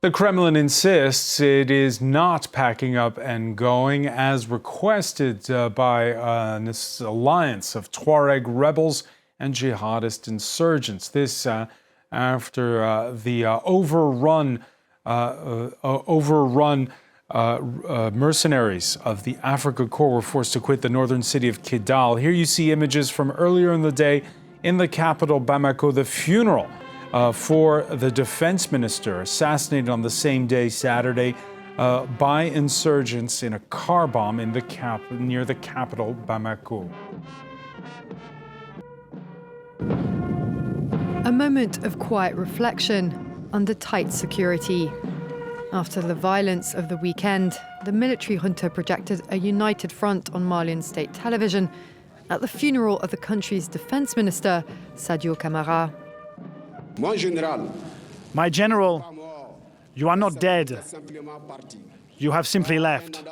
The Kremlin insists it is not packing up and going as requested by this alliance of Tuareg rebels and jihadist insurgents. This after the overrun mercenaries of the Africa Corps were forced to quit the northern city of Kidal. Here you see images from earlier in the day in the capital, Bamako, the funeral for the defense minister, assassinated on the same day, Saturday, by insurgents in a car bomb in near the capital, Bamako. A moment of quiet reflection under tight security. After the violence of the weekend, the military junta projected a united front on Malian state television at the funeral of the country's defense minister, Sadio Camara. My general, you are not dead. You have simply left.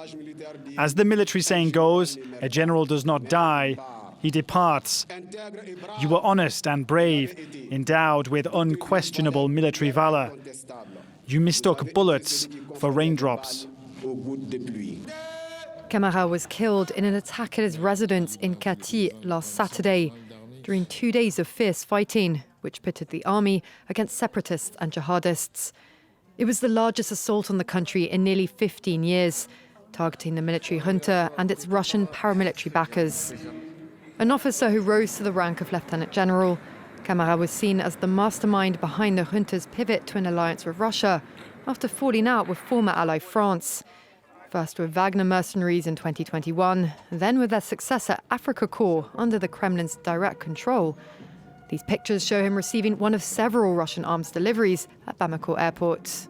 As the military saying goes, a general does not die, he departs. You were honest and brave, endowed with unquestionable military valor. You mistook bullets for raindrops. Camara was killed in an attack at his residence in Kati last Saturday during 2 days of fierce fighting, which pitted the army against separatists and jihadists. It was the largest assault on the country in nearly 15 years, targeting the military junta and its Russian paramilitary backers. An officer who rose to the rank of lieutenant general, Camara was seen as the mastermind behind the junta's pivot to an alliance with Russia after falling out with former ally France. First with Wagner mercenaries in 2021, then with their successor Africa Corps under the Kremlin's direct control. These pictures show him receiving one of several Russian arms deliveries at Bamako airport.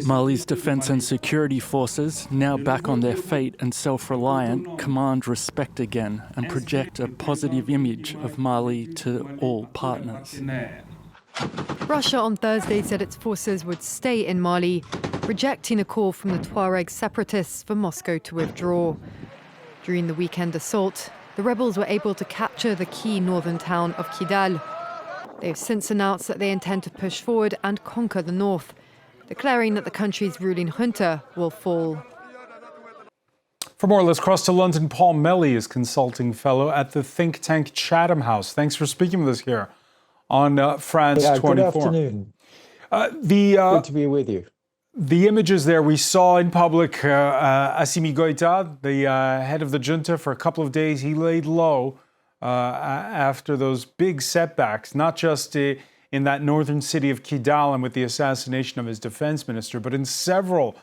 Mali's defence and security forces, now back on their feet and self-reliant, command respect again and project a positive image of Mali to all partners. Russia on Thursday said its forces would stay in Mali, rejecting a call from the Tuareg separatists for Moscow to withdraw. During the weekend assault, the rebels were able to capture the key northern town of Kidal. They've since announced that they intend to push forward and conquer the north, declaring that the country's ruling junta will fall. For more, let's cross to London. Paul Melly is consulting fellow at the think tank Chatham House. Thanks for speaking with us here on France 24. Good afternoon. Good to be with you. The images there we saw in public, Assimi Goïta, the head of the junta, for a couple of days, he laid low after those big setbacks, not just in that northern city of Kidal and with the assassination of his defense minister, but in several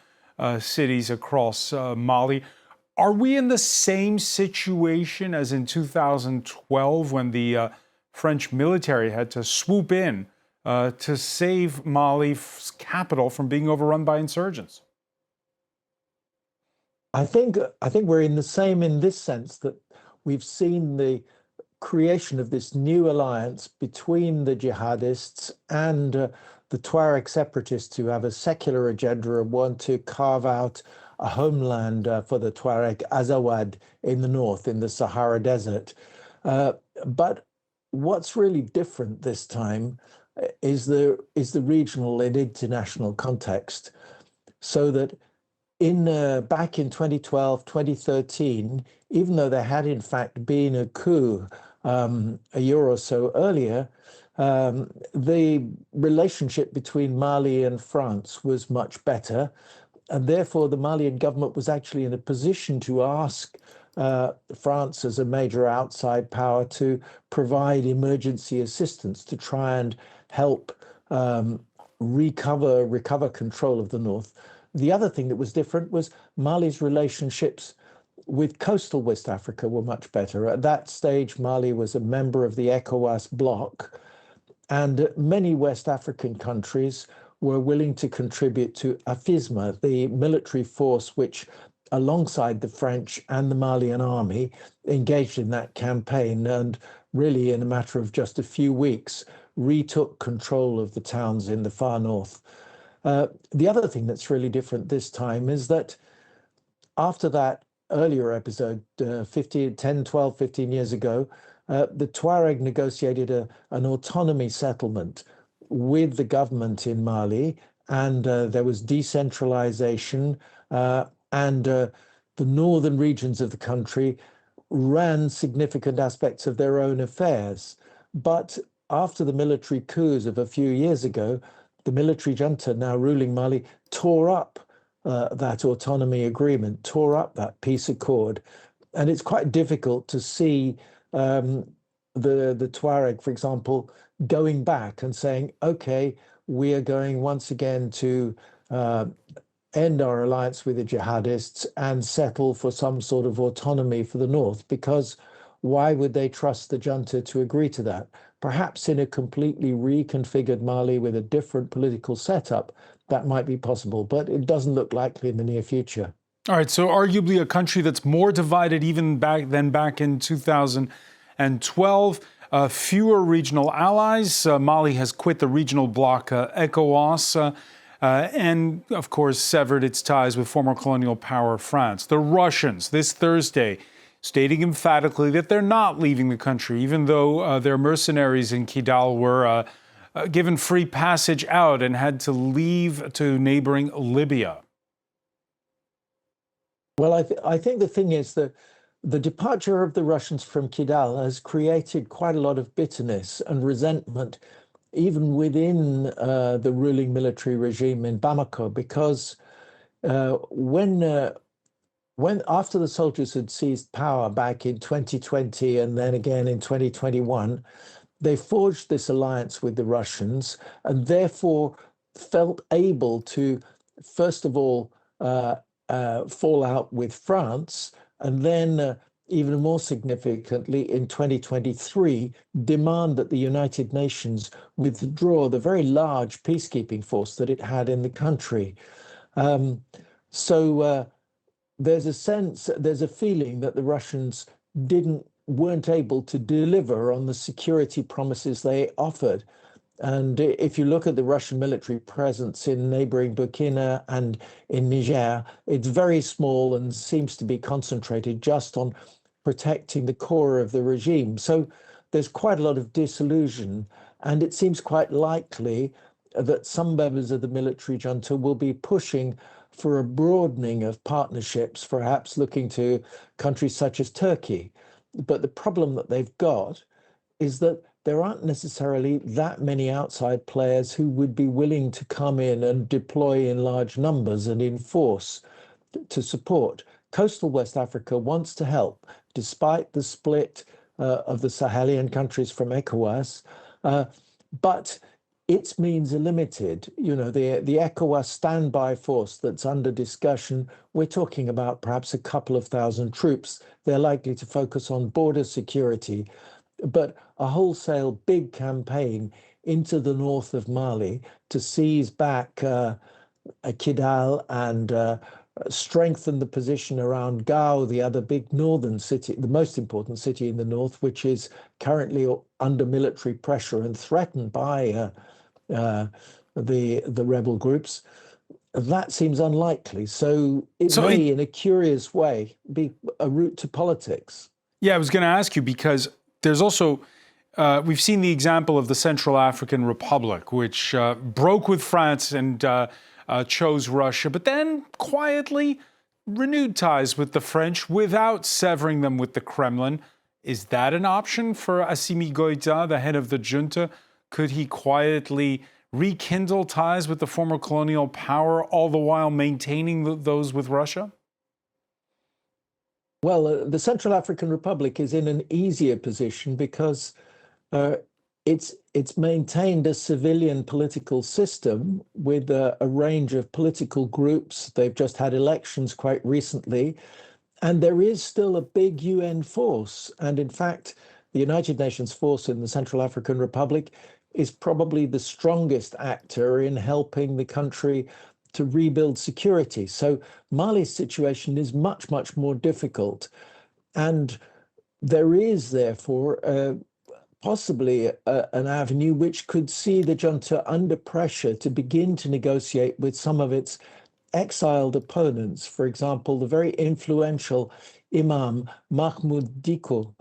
cities across Mali. Are we in the same situation as in 2012 when the French military had to swoop in to save Mali's capital from being overrun by insurgents? I think we're in the same in this sense that we've seen the creation of this new alliance between the jihadists and the Tuareg separatists who have a secular agenda and want to carve out a homeland for the Tuareg, Azawad, in the north, in the Sahara Desert. But what's really different this time is the regional and international context, so that back in 2012, 2013, even though there had in fact been a coup a year or so earlier, the relationship between Mali and France was much better, and therefore the Malian government was actually in a position to ask France as a major outside power to provide emergency assistance to try and help recover control of the north. The other thing that was different was Mali's relationships with coastal West Africa were much better. At that stage, Mali was a member of the ECOWAS bloc, and many West African countries were willing to contribute to AFISMA, the military force which, alongside the French and the Malian army, engaged in that campaign and really in a matter of just a few weeks retook control of the towns in the far north. The other thing that's really different this time is that after that earlier episode, 15 years ago, the Tuareg negotiated an autonomy settlement with the government in Mali, and there was decentralization, and the northern regions of the country ran significant aspects of their own affairs. But after the military coups of a few years ago, the military junta now ruling Mali tore up that autonomy agreement, tore up that peace accord. And it's quite difficult to see the Tuareg, for example, going back and saying, okay, we are going once again to end our alliance with the jihadists and settle for some sort of autonomy for the north, because why would they trust the junta to agree to that? Perhaps in a completely reconfigured Mali with a different political setup, that might be possible, but it doesn't look likely in the near future. All right, so arguably a country that's more divided even back in 2012. Fewer regional allies. Mali has quit the regional bloc ECOWAS. And, of course, severed its ties with former colonial power France. The Russians, this Thursday, stating emphatically that they're not leaving the country, even though their mercenaries in Kidal were given free passage out and had to leave to neighboring Libya. Well, I think the thing is that the departure of the Russians from Kidal has created quite a lot of bitterness and resentment even within the ruling military regime in Bamako, because when after the soldiers had seized power back in 2020 and then again in 2021, they forged this alliance with the Russians and therefore felt able to, first of all, fall out with France, and then even more significantly, in 2023, demand that the United Nations withdraw the very large peacekeeping force that it had in the country. So there's a sense, there's a feeling that the Russians weren't able to deliver on the security promises they offered. And if you look at the Russian military presence in neighboring Burkina and in Niger, it's very small and seems to be concentrated just on protecting the core of the regime. So there's quite a lot of disillusion, and it seems quite likely that some members of the military junta will be pushing for a broadening of partnerships, perhaps looking to countries such as Turkey. But the problem that they've got is that there aren't necessarily that many outside players who would be willing to come in and deploy in large numbers and in force to support. Coastal West Africa wants to help, despite the split of the Sahelian countries from ECOWAS, but its means are limited. You know, the ECOWAS standby force that's under discussion, we're talking about perhaps a couple of thousand troops. They're likely to focus on border security, but a wholesale big campaign into the north of Mali to seize back Kidal and strengthen the position around Gao, the other big northern city, the most important city in the north, which is currently under military pressure and threatened by the rebel groups. That seems unlikely. So it may, in a curious way, be a route to politics. Yeah, I was going to ask you, because there's also, we've seen the example of the Central African Republic, which broke with France and chose Russia, but then quietly renewed ties with the French without severing them with the Kremlin. Is that an option for Assimi Goïta, the head of the junta? Could he quietly rekindle ties with the former colonial power, all the while maintaining those with Russia? Well, the Central African Republic is in an easier position because it's maintained a civilian political system with a range of political groups. They've just had elections quite recently, and there is still a big UN force. And in fact, the United Nations force in the Central African Republic is probably the strongest actor in helping the country to rebuild security. So Mali's situation is much, much more difficult. And there is, therefore, possibly an avenue which could see the junta under pressure to begin to negotiate with some of its exiled opponents. For example, the very influential Imam Mahmoud Dicko,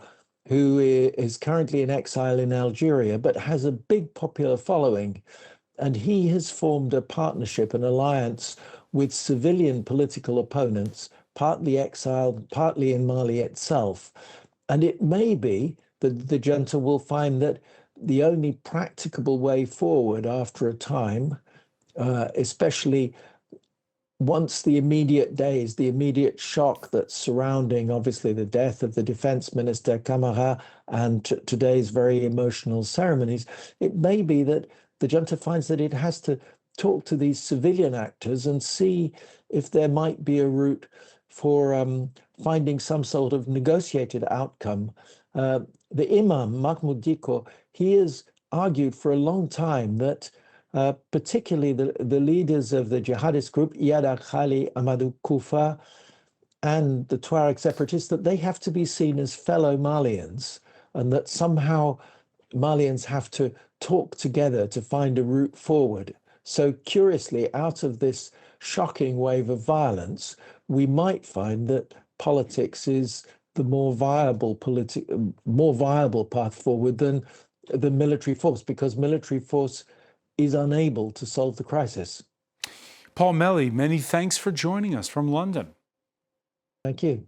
who is currently in exile in Algeria, but has a big popular following. And he has formed a partnership, an alliance with civilian political opponents, partly exiled, partly in Mali itself. And it may be that the junta will find that the only practicable way forward after a time, especially once the immediate days, the immediate shock that's surrounding, obviously, the death of the Defence Minister Camara and today's very emotional ceremonies, it may be that the junta finds that it has to talk to these civilian actors and see if there might be a route for finding some sort of negotiated outcome. The Imam, Mahmoud Dicko, he has argued for a long time that particularly the leaders of the jihadist group, Iyad Khali, Amadou Koufa, and the Tuareg separatists, that they have to be seen as fellow Malians, and that somehow Malians have to talk together to find a route forward. So curiously, out of this shocking wave of violence, we might find that politics is the more viable path forward than the military force, because military force is unable to solve the crisis. Paul Melly, many thanks for joining us from London. Thank you.